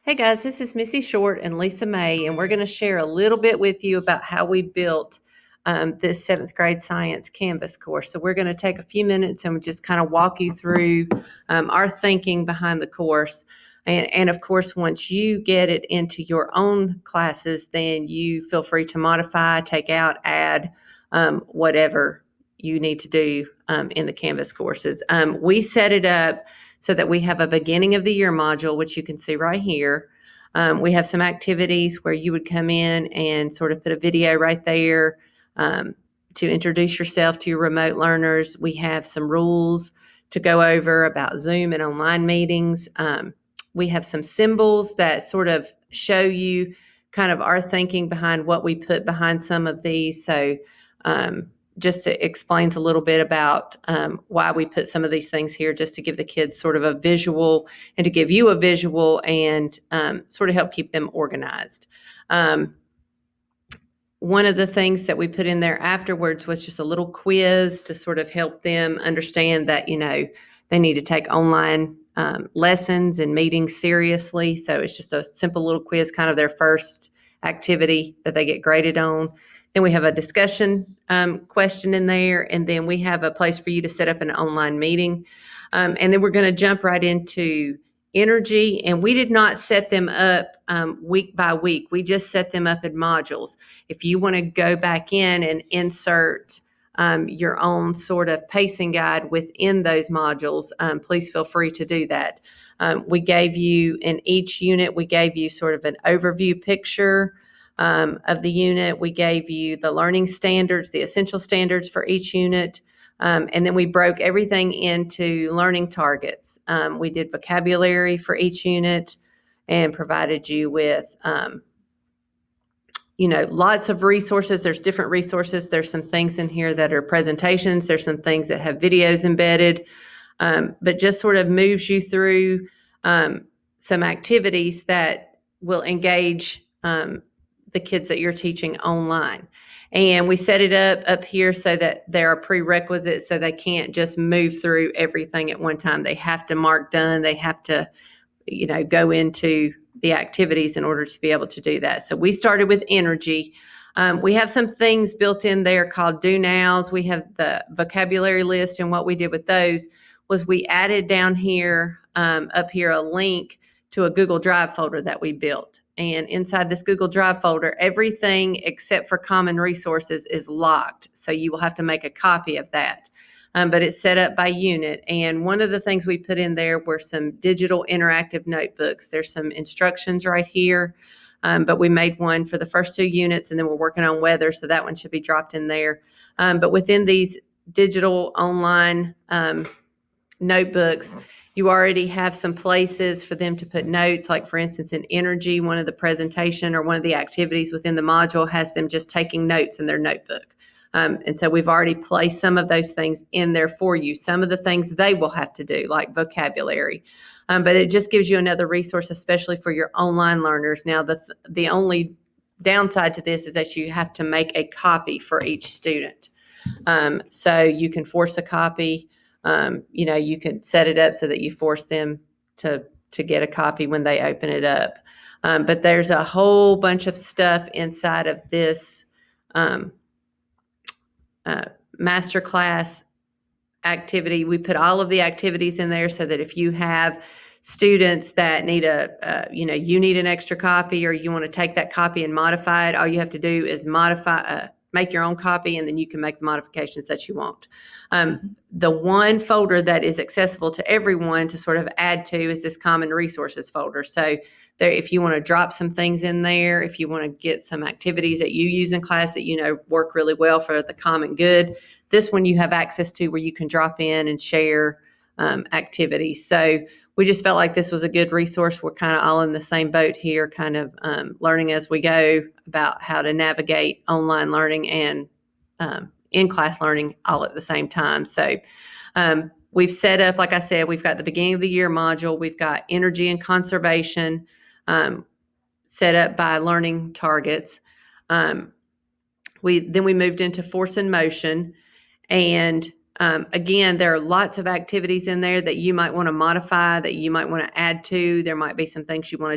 Hey guys, this is Missy Short and Lisa May, and we're going to share a little bit with you about how we built this seventh grade science Canvas course. So we're going to take a few minutes and just kind of walk you through our thinking behind the course. And of course, once you get it into your own classes, then you feel free to modify, take out, add whatever you need to do in the Canvas courses. We set it up so that we have a beginning of the year module, which you can see right here. We have some activities where you would come in and sort of put a video right there to introduce yourself to your remote learners. We have some rules to go over about Zoom and online meetings. We have some symbols that sort of show you kind of our thinking behind what we put behind some of these. So just explains a little bit about why we put some of these things here, just to give the kids sort of a visual and to give you a visual and sort of help keep them organized. One of the things that we put in there afterwards was just a little quiz to sort of help them understand that, they need to take online lessons and meetings seriously. So it's just a simple little quiz, kind of their first activity that they get graded on. Then we have a discussion question in there, and then we have a place for you to set up an online meeting. And then we're going to jump right into energy, and we did not set them up week by week. We just set them up in modules. If you want to go back in and insert your own sort of pacing guide within those modules, please feel free to do that. We gave you, in each unit, we gave you sort of an overview picture of the unit. We gave you the learning standards, the essential standards for each unit. And then we broke everything into learning targets. We did vocabulary for each unit and provided you with, lots of resources. There's different resources. There's some things in here that are presentations. There's some things that have videos embedded, but just sort of moves you through some activities that will engage the kids that you're teaching online. And we set it up here so that there are prerequisites, so they can't just move through everything at one time. They have to mark done. They have to, go into the activities in order to be able to do that. So we started with energy. We have some things built in there called do nows. We have the vocabulary list, and what we did with those was we added down here, up here, a link to a Google Drive folder that we built. And inside this Google Drive folder, everything except for common resources is locked. So you will have to make a copy of that. But it's set up by unit. And one of the things we put in there were some digital interactive notebooks. There's some instructions right here. But we made one for the first two units, and then we're working on weather. So that one should be dropped in there. But within these digital online notebooks, you already have some places for them to put notes. Like, for instance, in energy, one of the presentation or one of the activities within the module has them just taking notes in their notebook. And so we've already placed some of those things in there for you. Some of the things they will have to do, like vocabulary. But it just gives you another resource, especially for your online learners. Now, the only downside to this is that you have to make a copy for each student. So you can force a copy. You can set it up so that you force them to get a copy when they open it up. But there's a whole bunch of stuff inside of this masterclass activity. We put all of the activities in there so that if you have students that need you need an extra copy, or you want to take that copy and modify it, all you have to do is make your own copy, and then you can make the modifications that you want. The one folder that is accessible to everyone to sort of add to is this common resources folder. So there, if you want to drop some things in there, if you want to get some activities that you use in class that work really well for the common good, this one you have access to where you can drop in and share activities. So we just felt like this was a good resource. We're kind of all in the same boat here, kind of learning as we go about how to navigate online learning and in-class learning all at the same time. So we've set up, like I said, we've got the beginning of the year module. We've got energy and conservation set up by learning targets. We moved into force and motion. And again, there are lots of activities in there that you might want to modify, that you might want to add to. There might be some things you want to